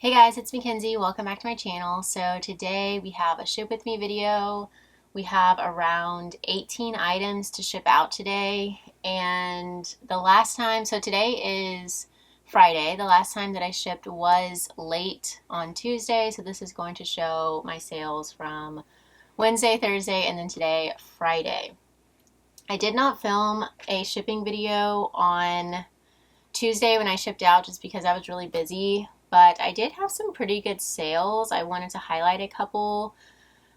Hey guys, it's Mackenzie. Welcome back to my channel. So today we have a ship with me video. We have around 18 items to ship out today. And the last time, so today is Friday. The last time that I shipped was late on Tuesday. So this is going to show my sales from Wednesday, Thursday, and then today, Friday. I did not film a shipping video on Tuesday when I shipped out just because I was really busy, but I did have some pretty good sales. I wanted to highlight a couple.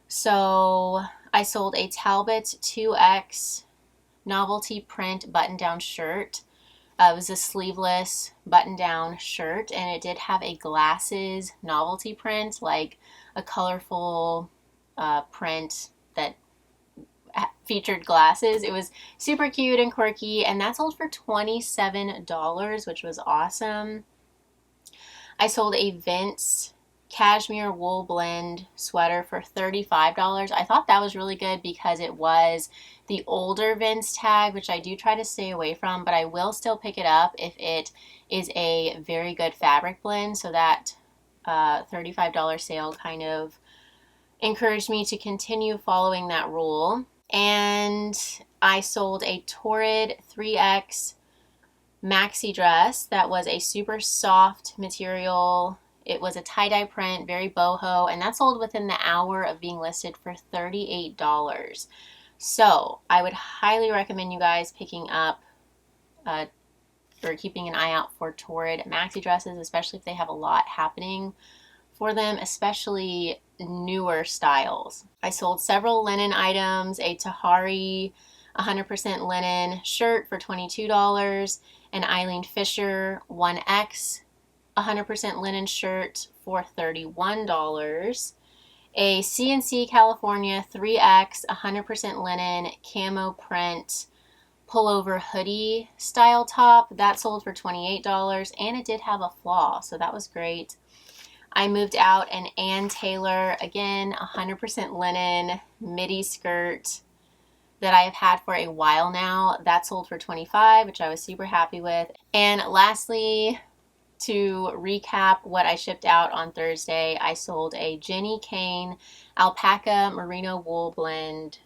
So I sold a Talbot 2X novelty print button-down shirt. It was a sleeveless button-down shirt, and it did have a glasses novelty print, like a colorful print that featured glasses. It was super cute and quirky, and that sold for $27, which was awesome. I sold a Vince cashmere wool blend sweater for $35. I thought that was really good because it was the older Vince tag, which I do try to stay away from, but I will still pick it up if it is a very good fabric blend. So that $35 sale kind of encouraged me to continue following that rule. And I sold a Torrid 3X maxi dress that was a super soft material. It was a tie-dye print, very boho, and that sold within the hour of being listed for $38. So I would highly recommend you guys picking up or keeping an eye out for Torrid maxi dresses, especially if they have a lot happening for them, especially newer styles. I sold several linen items, a Tahari 100% linen shirt for $22, an Eileen Fisher 1X 100% linen shirt for $31, a CNC California 3X 100% linen camo print pullover hoodie style top, that sold for $28, and it did have a flaw, so that was great. I moved out an Ann Taylor, again, 100% linen midi skirt that I have had for a while now. That sold for $25, which I was super happy with. And lastly, to recap what I shipped out on Thursday, I sold a Jenny Kane alpaca merino wool blend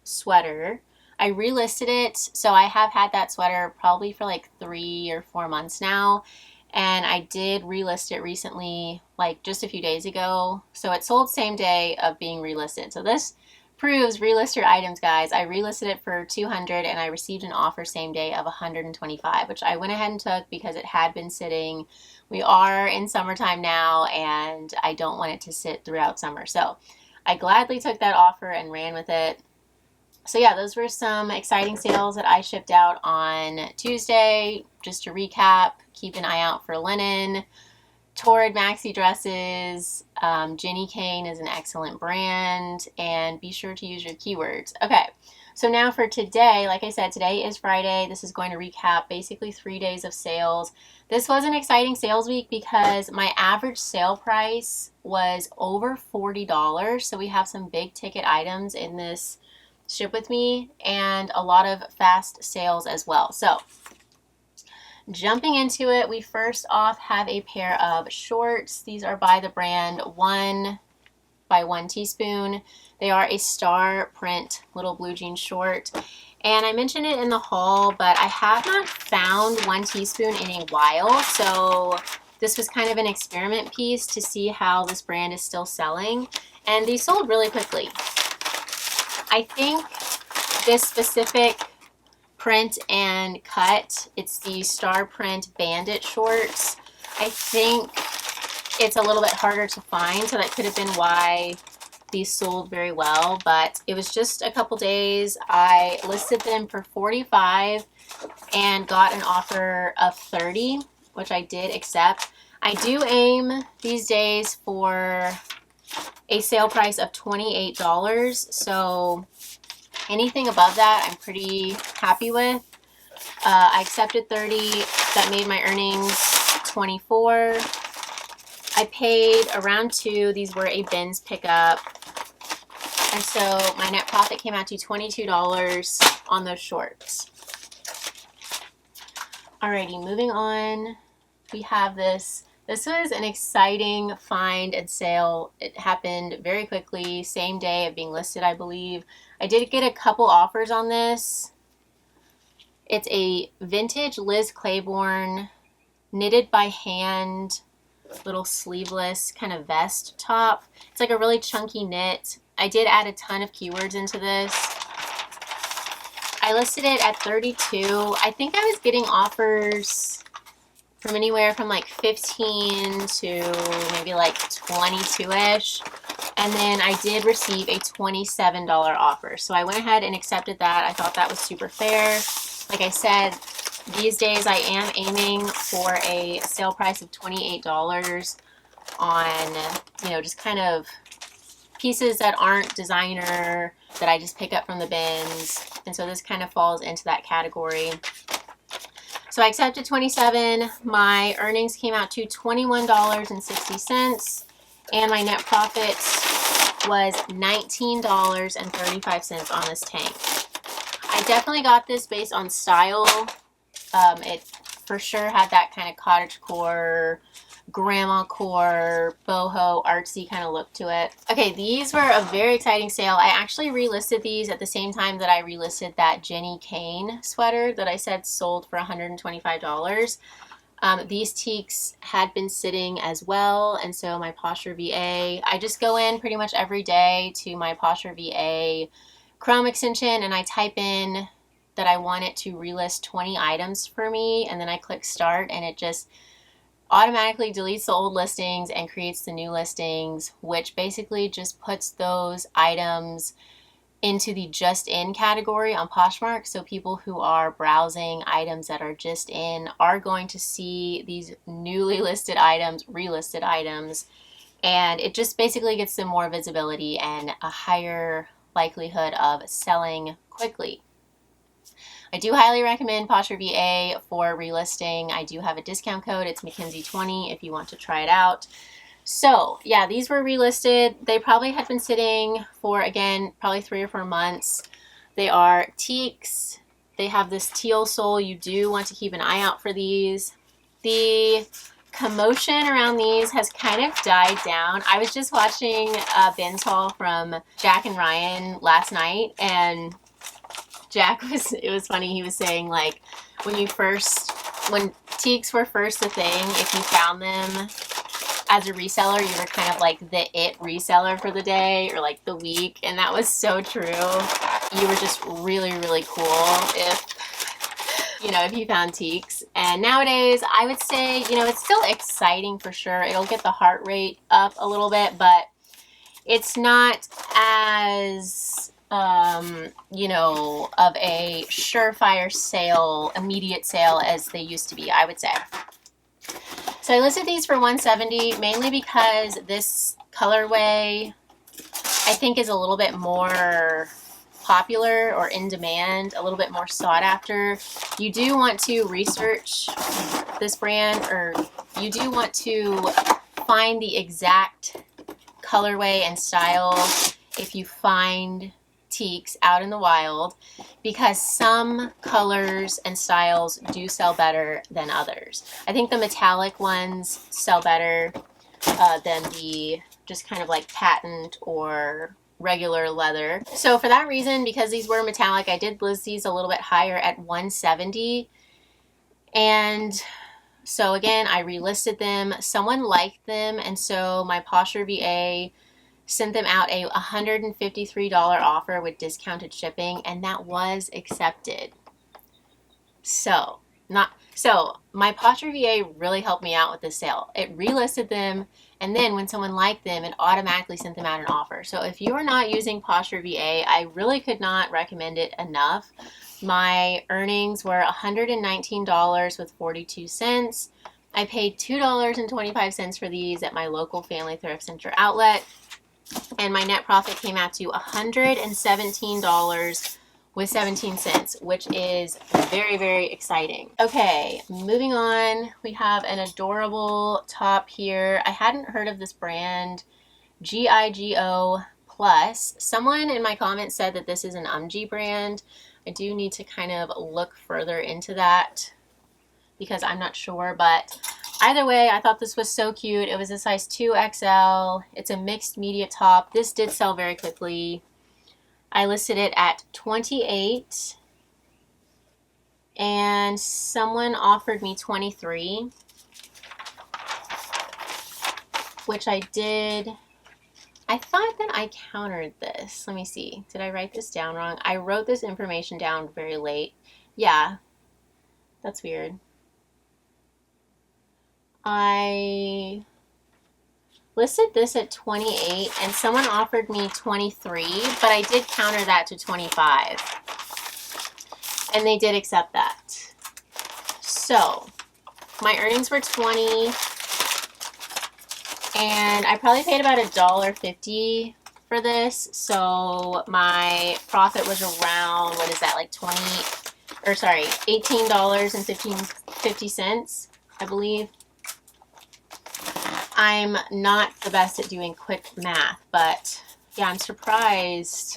sweater. I relisted it, so I have had that sweater probably for like 3 or 4 months now. And I did relist it recently, like just a few days ago. So it sold same day of being relisted. So this proves relist your items, guys. I relisted it for $200 and I received an offer same day of $125, which I went ahead and took because it had been sitting. We are in summertime now and I don't want it to sit throughout summer. So I gladly took that offer and ran with it. So yeah, those were some exciting sales that I shipped out on Tuesday. Just to recap, keep an eye out for linen, Torrid maxi dresses, Jenny Kane is an excellent brand, and be sure to use your keywords. Okay, so now for today, like I said, today is Friday. This is going to recap basically 3 days of sales. This was an exciting sales week because my average sale price was over $40. So we have some big ticket items in this ship with me and a lot of fast sales as well. So jumping into it, we first off have a pair of shorts. These are by the brand 1 by 1 Teaspoon. They are a star print little blue jean short. And I mentioned it in the haul, but I have not found 1 Teaspoon in a while. So this was kind of an experiment piece to see how this brand is still selling. And these sold really quickly. I think this specific print and cut, it's the star print bandit shorts. I think it's a little bit harder to find, so that could have been why these sold very well, but it was just a couple days. I listed them for $45 and got an offer of $30, which I did accept. I do aim these days for a sale price of $28, so anything above that I'm pretty happy with. I accepted $30. That made my earnings $24. I paid around $2. These were a bins pickup, and so my net profit came out to $22 on those shorts. Alrighty, moving on. We have this This was an exciting find and sale. It happened very quickly, same day of being listed, I believe. I did get a couple offers on this. It's a vintage Liz Claiborne knitted by hand little sleeveless kind of vest top. It's like a really chunky knit. I did add a ton of keywords into this. I listed it at $32. I think I was getting offers from anywhere from like 15 to maybe like 22-ish. And then I did receive a $27 offer. So I went ahead and accepted that. I thought that was super fair. Like I said, these days I am aiming for a sale price of $28 on, you know, just kind of pieces that aren't designer, that I just pick up from the bins. And so this kind of falls into that category. So I accepted $27. My earnings came out to $21.60, and my net profit was $19.35 on this tank. I definitely got this based on style. It for sure had that kind of cottagecore, grandma core, boho, artsy kind of look to it. Okay, these were a very exciting sale. I actually relisted these at the same time that I relisted that Jenny Kane sweater that I said sold for $125. These teaks had been sitting as well, and so my PosherVA, I just go in pretty much every day to my PosherVA Chrome extension and I type in that I want it to relist 20 items for me, and then I click start and it just automatically deletes the old listings and creates the new listings, which basically just puts those items into the just in category on Poshmark. So people who are browsing items that are just in are going to see these newly listed items, relisted items, and it just basically gets them more visibility and a higher likelihood of selling quickly. I do highly recommend PosherVA for relisting. I do have a discount code. It's Mcthriftzie20 if you want to try it out. So yeah, these were relisted. They probably had been sitting for, again, probably 3 or 4 months. They are teaks. They have this teal sole. You do want to keep an eye out for these. The commotion around these has kind of died down. I was just watching a binge haul from Jack and Ryan last night, and Jack it was funny, he was saying like when teaks were first a thing, if you found them as a reseller, you were kind of like the it reseller for the day or like the week, and that was so true. You were just really, really cool if you found teaks. And nowadays, I would say, it's still exciting for sure. It'll get the heart rate up a little bit, but it's not as of a surefire sale, immediate sale as they used to be, I would say. So I listed these for $170 mainly because this colorway I think is a little bit more popular or in demand, a little bit more sought after. You do want to research this brand, or you do want to find the exact colorway and style if you find teaks out in the wild, because some colors and styles do sell better than others. I think the metallic ones sell better than the just kind of like patent or regular leather. So for that reason, because these were metallic, I did list these a little bit higher at $170. And so again, I relisted them. Someone liked them, and so my PosherVA sent them out a $153 offer with discounted shipping, and that was accepted. So my PosherVA really helped me out with this sale. It relisted them, and then when someone liked them, it automatically sent them out an offer. So if you are not using PosherVA, I really could not recommend it enough. My earnings were $119 with 42 cents. I paid $2.25 for these at my local family thrift center outlet, and my net profit came out to $117 with 17 cents, which is very, very exciting. Okay, moving on, we have an adorable top here. I hadn't heard of this brand, GIGO Plus. Someone in my comments said that this is an UMG brand. I do need to kind of look further into that because I'm not sure, but Either way, I thought this was so cute. It was a size 2XL. It's a mixed media top. This did sell very quickly. I listed it at $28 and someone offered me $23, which I did. I thought that I countered this. Let me see. Did I write this down wrong? I wrote this information down very late. Yeah, that's weird. I listed this at 28 and someone offered me 23, but I did counter that to 25. And they did accept that. So my earnings were 20 and I probably paid about $1.50 for this. So my profit was around, what is that, like $18.50, I believe. I'm not the best at doing quick math, but yeah, I'm surprised.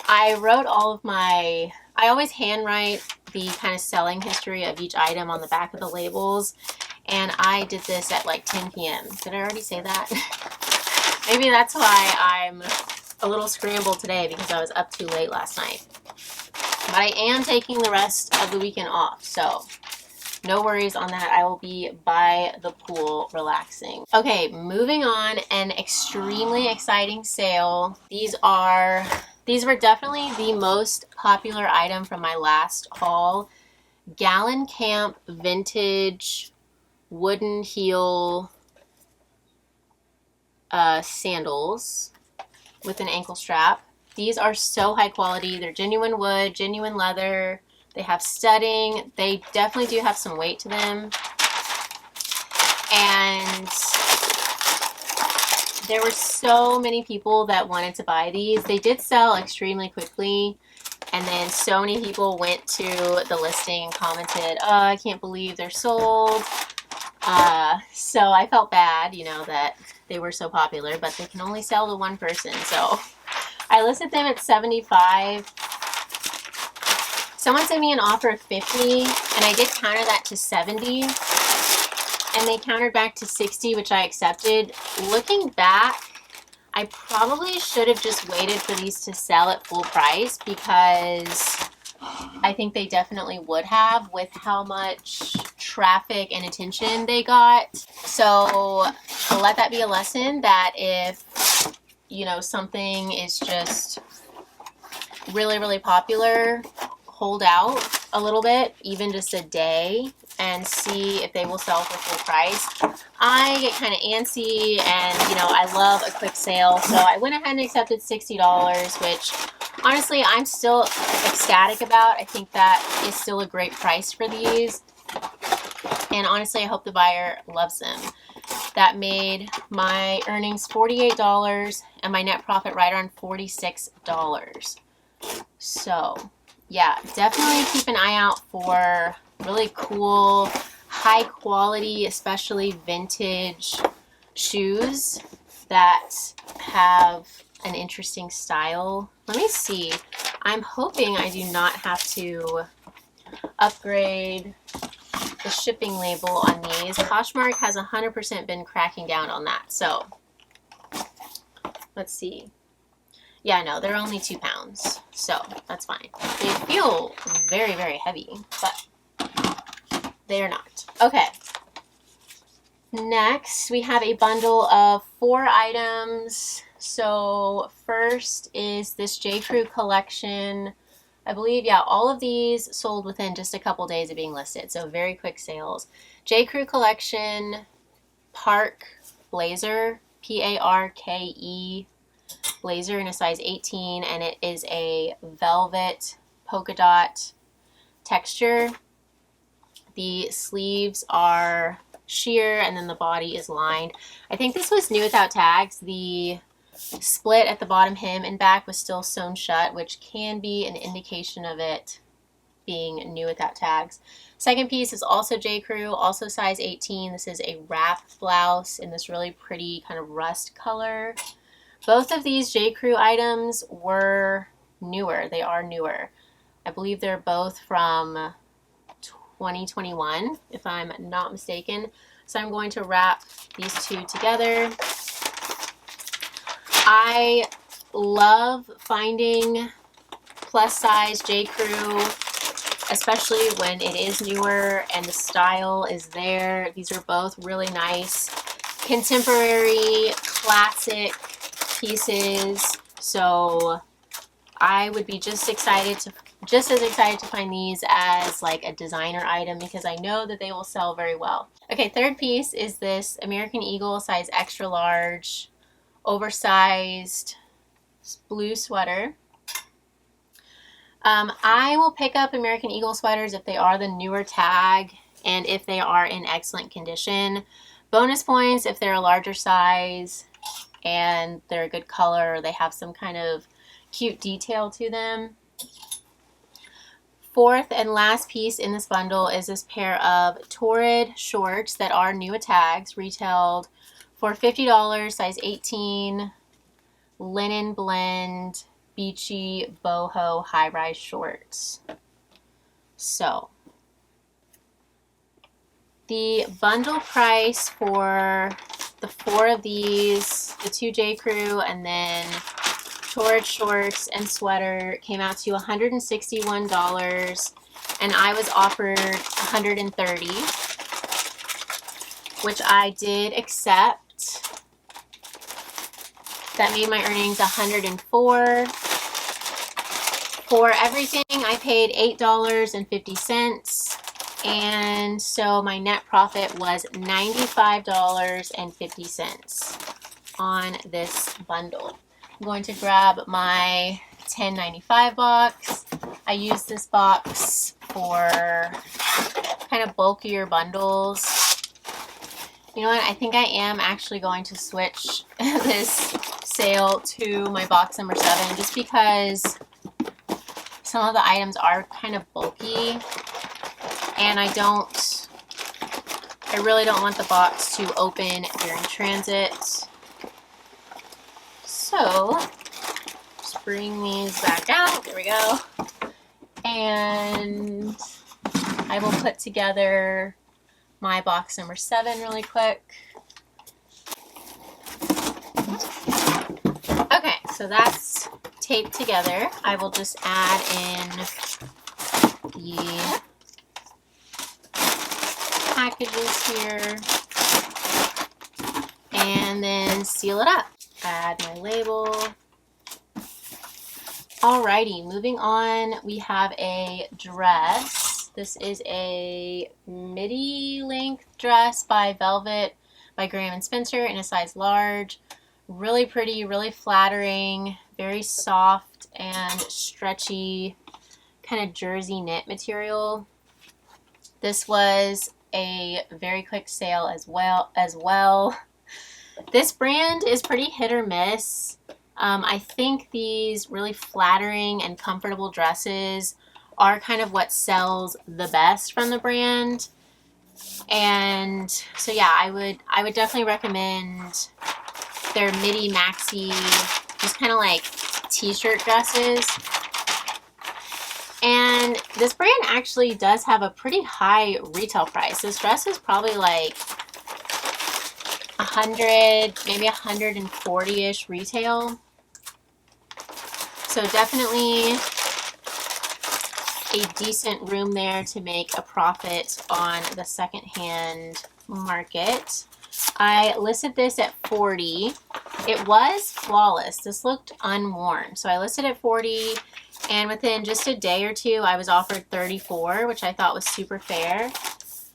I wrote all of my, I always handwrite the kind of selling history of each item on the back of the labels, and I did this at like 10 p.m. Did I already say that? Maybe that's why I'm a little scrambled today, because I was up too late last night. But I am taking the rest of the weekend off, so no worries on that. I will be by the pool relaxing. Okay, moving on. An extremely exciting sale. These were definitely the most popular item from my last haul. Gallon Camp vintage wooden heel sandals with an ankle strap. These are so high quality. They're genuine wood, genuine leather. They have studding. They definitely do have some weight to them. And there were so many people that wanted to buy these. They did sell extremely quickly. And then so many people went to the listing and commented, oh, I can't believe they're sold. So I felt bad, you know, that they were so popular, but they can only sell to one person. So I listed them at $75. Someone sent me an offer of $50, and I did counter that to $70, and they countered back to $60, which I accepted. Looking back, I probably should have just waited for these to sell at full price, because I think they definitely would have with how much traffic and attention they got. So let that be a lesson that if, you know, something is just really, really popular, hold out a little bit, even just a day, and see if they will sell for full price. I get kind of antsy, and you know, I love a quick sale, so I went ahead and accepted $60, which honestly I'm still ecstatic about. I think that is still a great price for these, and honestly I hope the buyer loves them. That made my earnings $48 and my net profit right around $46. So yeah, definitely keep an eye out for really cool, high quality, especially vintage shoes that have an interesting style. Let me see. I'm hoping I do not have to upgrade the shipping label on these. Poshmark has 100% been cracking down on that. So let's see. Yeah, no, they're only 2 pounds, so that's fine. They feel very, very heavy, but they are not. Okay. Next, we have a bundle of 4 items. So first is this J. Crew collection. I believe, yeah, all of these sold within just a couple days of being listed, so very quick sales. J. Crew collection Park Blazer, P-A-R-K-E blazer in a size 18, and it is a velvet polka dot texture. The sleeves are sheer, and then the body is lined. I think this was new without tags. The split at the bottom hem and back was still sewn shut, which can be an indication of it being new without tags. Second piece is also J. Crew, also size 18. This is a wrap blouse in this really pretty kind of rust color. Both of these J. Crew items were newer. They are newer. I believe they're both from 2021, if I'm not mistaken. So I'm going to wrap these two together. I love finding plus size J. Crew, especially when it is newer and the style is there. These are both really nice, contemporary, classic pieces. So I would be just as excited to find these as like a designer item, because I know that they will sell very well. Okay, third piece is this American Eagle size extra large, oversized blue sweater. I will pick up American Eagle sweaters if they are the newer tag and if they are in excellent condition. Bonus points if they're a larger size and they're a good color, or they have some kind of cute detail to them. Fourth and last piece in this bundle is this pair of Torrid shorts that are new tags, retailed for $50, size 18, linen blend, beachy boho high-rise shorts. So the bundle price for the 4 of these, the 2 J. Crew and then Torrid shorts and sweater, came out to $161, and I was offered $130, which I did accept. That made my earnings $104. For everything, I paid $8.50, and so my net profit was $95.50 on this bundle. I'm going to grab my $10.95 box. I use this box for kind of bulkier bundles. You know what? I think I am actually going to switch this sale to my box number 7, just because some of the items are kind of bulky, and I really don't want the box to open during transit. So just bring these back out. There we go. And I will put together my box number 7 really quick. Okay, so that's taped together. I will just add in the packages here and then seal it up. Add my label. Alrighty, moving on, we have a dress. This is a midi length dress by Velvet by Graham & Spencer in a size large. Really pretty, really flattering, very soft and stretchy, kind of jersey knit material. This was a very quick sale as well. This brand is pretty hit or miss. I think these really flattering and comfortable dresses are kind of what sells the best from the brand. And so yeah, I would definitely recommend their midi maxi, just kind of like t-shirt dresses. And this brand actually does have a pretty high retail price. This dress is probably like 100, maybe 140-ish retail. So definitely a decent room there to make a profit on the secondhand market. I listed this at 40. It was flawless. This looked unworn. So I listed at 40, and within just a day or two, I was offered 34, which I thought was super fair.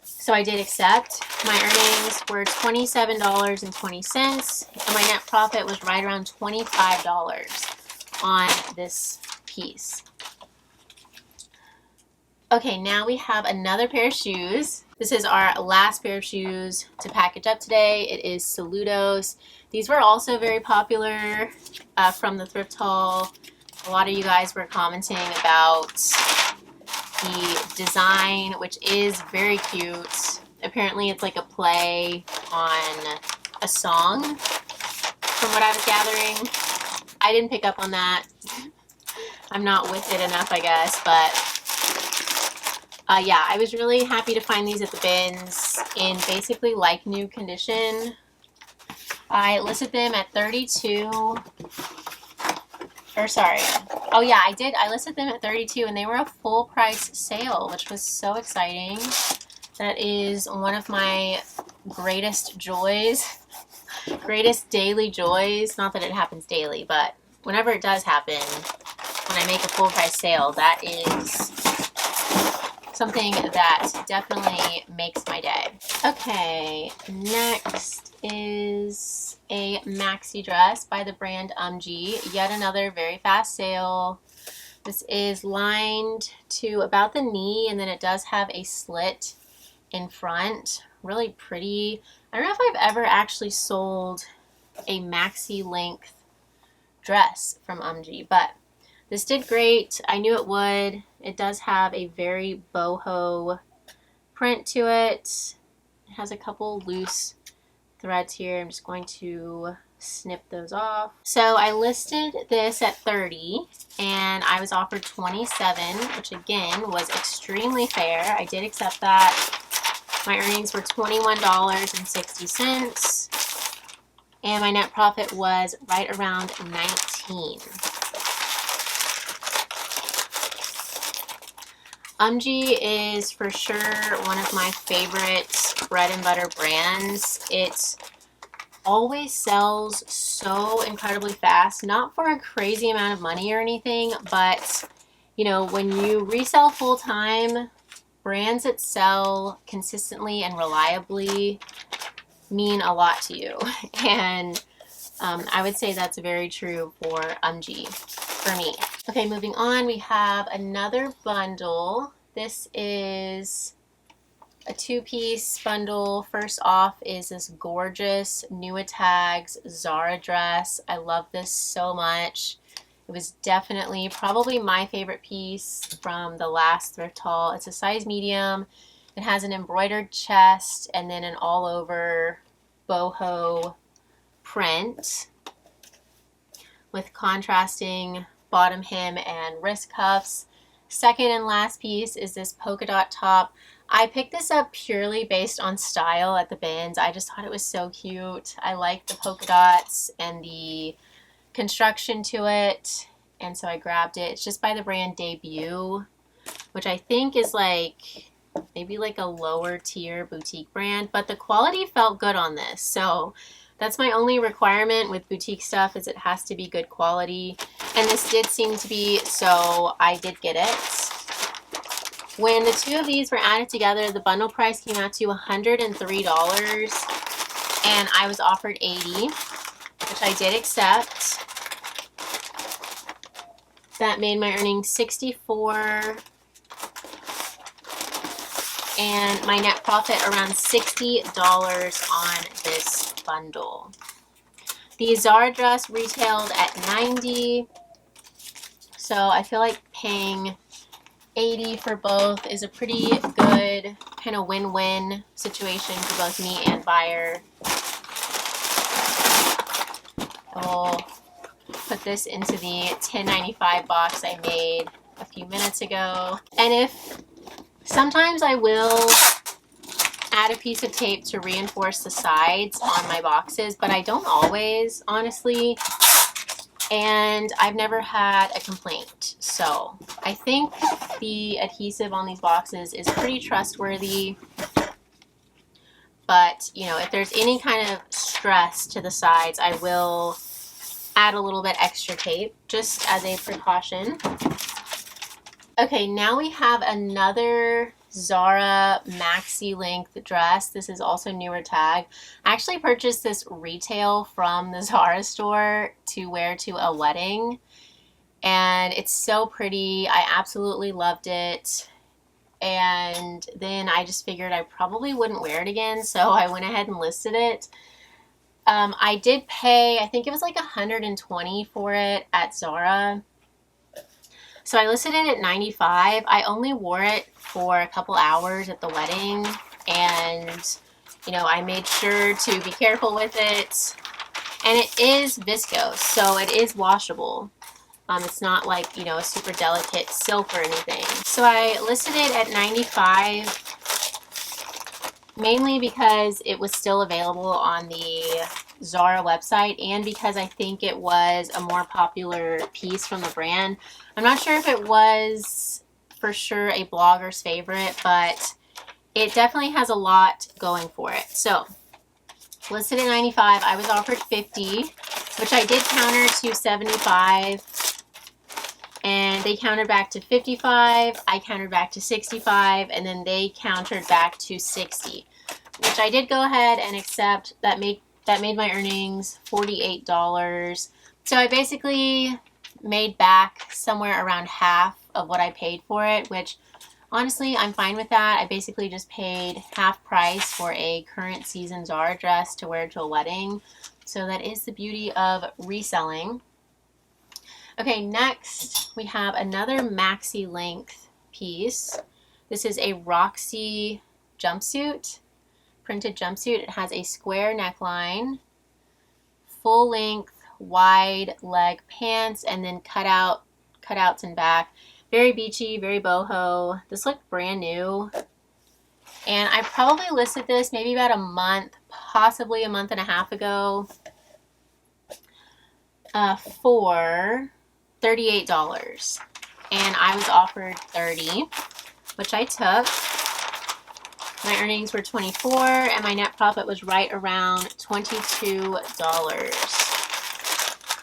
So I did accept. My earnings were $27.20, and my net profit was right around $25 on this piece. Okay, now we have another pair of shoes. This is our last pair of shoes to package up today. It is Saludos. These were also very popular from the thrift haul. A lot of you guys were commenting about the design, which is very cute. Apparently it's like a play on a song, from what I was gathering. I didn't pick up on that. I'm not with it enough, I guess, but Yeah, I was really happy to find these at the bins in basically like new condition. I listed them at 32, or sorry. Oh yeah, I did. I listed them at 32 and they were a full price sale, which was so exciting. That is one of my greatest joys, greatest daily joys. Not that it happens daily, but whenever it does happen, when I make a full price sale, that is something that definitely makes my day. Okay, next is a maxi dress by the brand Yet another very fast sale. This is lined to about the knee, and then it does have a slit in front. Really pretty. I don't know if I've ever actually sold a maxi length dress from but this did great. I knew it would. It does have a very boho print to it. It has a couple loose threads here. I'm just going to snip those off. So I listed this at 30 and I was offered 27, which again was extremely fair. I did accept that. My earnings were $21.60 and my net profit was right around 19. Is for sure one of my favorite bread and butter brands. It always sells so incredibly fast, not for a crazy amount of money or anything, but you know, when you resell full time, brands that sell consistently and reliably mean a lot to you. And I would say that's very true for for me. Okay, moving on, we have another bundle. This is a two-piece bundle. First off is this gorgeous New Tags Zara dress. I love this so much. It was definitely probably my favorite piece from the last thrift haul. It's a size medium. It has an embroidered chest and then an all-over boho print with contrasting bottom hem and wrist cuffs. Second and last piece is this polka dot top. I picked this up purely based on style at the bins. I just thought it was so cute. I like the polka dots and the construction to it, and so I grabbed it. It's just by the brand Debut, which I think is like maybe like a lower tier boutique brand, but the quality felt good on this. So that's my only requirement with boutique stuff, is it has to be good quality. And this did seem to be, so I did get it. When the two of these were added together, the bundle price came out to $103 and I was offered $80, which I did accept. That made my earnings $64 and my net profit around $60 on this bundle. The Zara dress retailed at $90, so I feel like paying $80 for both is a pretty good kind of win-win situation for both me and buyer. I will put this into the $10.95 box I made a few minutes ago. And sometimes I will add a piece of tape to reinforce the sides on my boxes, but I don't always, honestly, and I've never had a complaint. So I think the adhesive on these boxes is pretty trustworthy, but you know, if there's any kind of stress to the sides, I will add a little bit extra tape just as a precaution. Okay, now we have another Zara maxi length dress. This is also newer tag. I actually purchased this retail from the Zara store to wear to a wedding, and it's so pretty. I absolutely loved it, and then I just figured I probably wouldn't wear it again, so I went ahead and listed it. I did pay, I think it was like $120 for it at Zara. So I listed it at $95. I only wore it for a couple hours at the wedding, and you know, I made sure to be careful with it. And it is viscose, so it is washable. It's not like, you know, a super delicate silk or anything. So I listed it at $95, mainly because it was still available on the Zara website and because I think it was a more popular piece from the brand. I'm not sure if it was for sure a blogger's favorite, but it definitely has a lot going for it. So listed at $95, I was offered $50, which I did counter to $75, and they countered back to $55, I countered back to $65, and then they countered back to $60, which I did go ahead and accept. That made my earnings $48. So I basically made back somewhere around half of what I paid for it, which honestly, I'm fine with that. I basically just paid half price for a current season Zara dress to wear to a wedding. So that is the beauty of reselling. Okay, next we have another maxi length piece. This is a Roxy jumpsuit, printed jumpsuit. It has a square neckline, full length wide leg pants, and then cutouts in back. Very beachy, very boho. This looked brand new. And I probably listed this maybe about a month, possibly a month and a half ago, for $38. And I was offered $30, which I took. My earnings were $24, and my net profit was right around $22.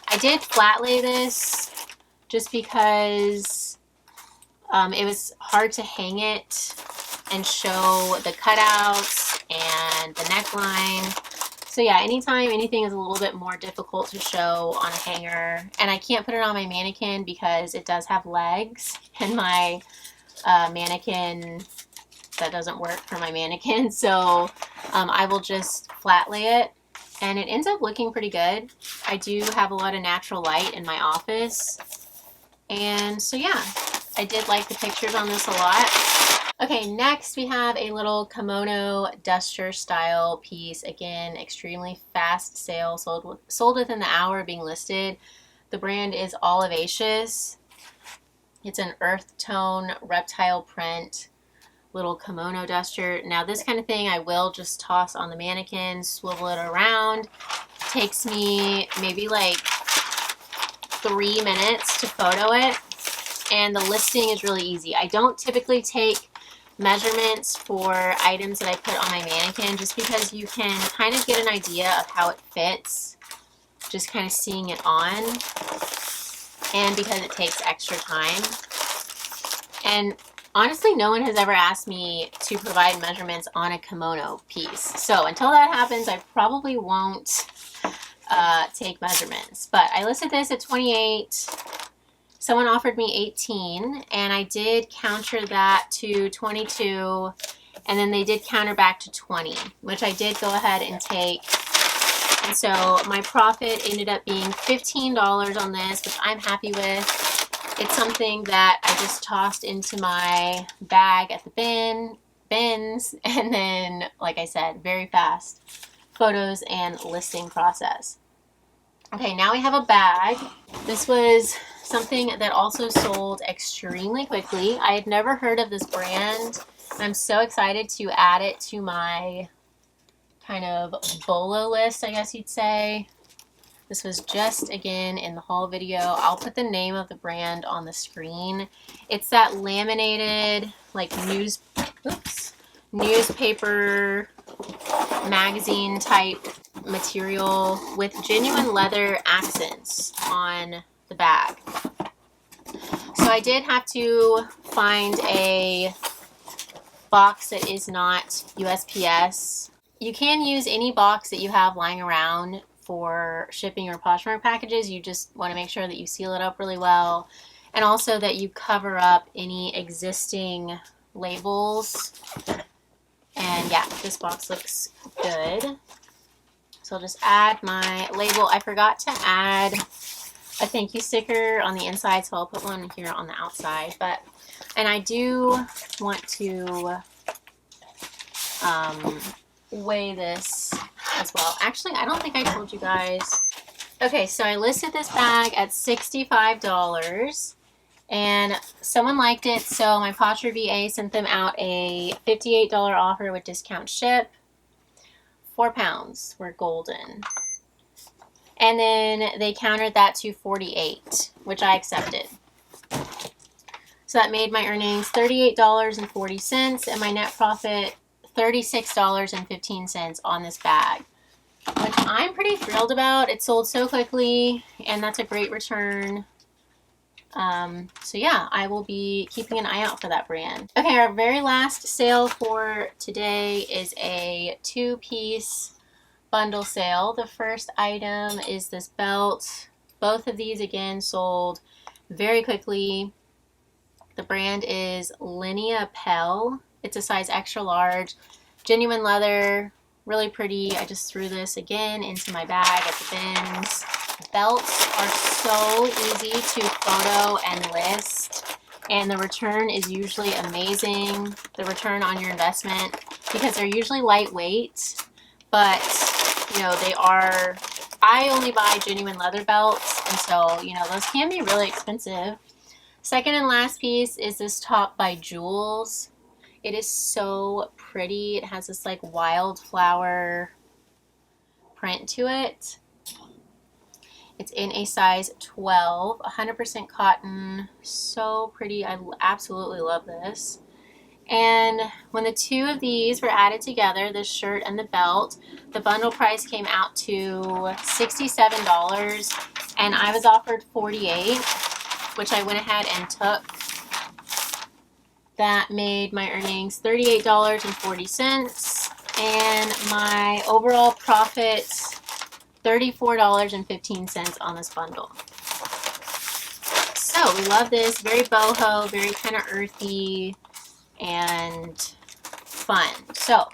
I did flat lay this just because it was hard to hang it and show the cutouts and the neckline. So yeah, anytime anything is a little bit more difficult to show on a hanger, and I can't put it on my mannequin because it does have legs, and my mannequin, that doesn't work for my mannequin, so I will just flat lay it, and it ends up looking pretty good. I do have a lot of natural light in my office, and so yeah, I did like the pictures on this a lot. Okay, next we have a little kimono duster style piece. Again, extremely fast sale, sold within the hour of being listed. The brand is Olivaceous. It's an earth tone reptile print little kimono duster. Now this kind of thing I will just toss on the mannequin, swivel it around. Takes me maybe like 3 minutes to photo it, and the listing is really easy. I don't typically take measurements for items that I put on my mannequin just because you can kind of get an idea of how it fits just kind of seeing it on, and because it takes extra time. And honestly, no one has ever asked me to provide measurements on a kimono piece. So until that happens, I probably won't take measurements. But I listed this at $28. Someone offered me $18, and I did counter that to $22, and then they did counter back to $20, which I did go ahead and take. And so my profit ended up being $15 on this, which I'm happy with. It's something that I just tossed into my bag at the bins, and then, like I said, very fast photos and listing process. Okay, now we have a bag. This was something that also sold extremely quickly. I had never heard of this brand, and I'm so excited to add it to my kind of bolo list, I guess you'd say. This was just, again, in the haul video. I'll put the name of the brand on the screen. It's that laminated, like, newspaper magazine type material with genuine leather accents on the bag. So I did have to find a box that is not USPS. You can use any box that you have lying around for shipping your Poshmark packages. You just want to make sure that you seal it up really well, and also that you cover up any existing labels. And yeah, this box looks good. So I'll just add my label. I forgot to add a thank you sticker on the inside, so I'll put one here on the outside. And I do want to weigh this as well. Actually, I don't think I told you guys Okay, so I listed this bag at $65 and someone liked it, so my PosherVA sent them out a $58 offer with discount ship. 4 pounds were golden. And then they countered that to 48, which I accepted. So that made my earnings $38.40 and my net profit $36.15 on this bag, which I'm pretty thrilled about. It sold so quickly, and that's a great return. So yeah, I will be keeping an eye out for that brand. Okay, our very last sale for today is a 2-piece bundle sale. The first item is this belt. Both of these again sold very quickly. The brand is Linea Pell. It's a size extra large, genuine leather, really pretty. I just threw this again into my bag at the bins. Belts are so easy to photo and list, and the return is usually amazing, the return on your investment, because they're usually lightweight, but you know, they are, I only buy genuine leather belts, and so, you know, those can be really expensive. Second and last piece is this top by Jules. It is so pretty. It has this like wildflower print to it. It's in a size 12, 100% cotton. So pretty. I absolutely love this. And when the two of these were added together, the shirt and the belt, the bundle price came out to $67, and I was offered $48, which I went ahead and took. That made my earnings $38.40, and my overall profit $34.15 on this bundle. So we love this. Very boho, very kind of earthy and fun. So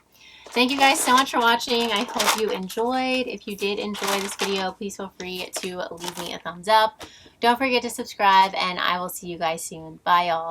thank you guys so much for watching. I hope you enjoyed. If you did enjoy this video, please feel free to leave me a thumbs up. Don't forget to subscribe, and I will see you guys soon. Bye, y'all.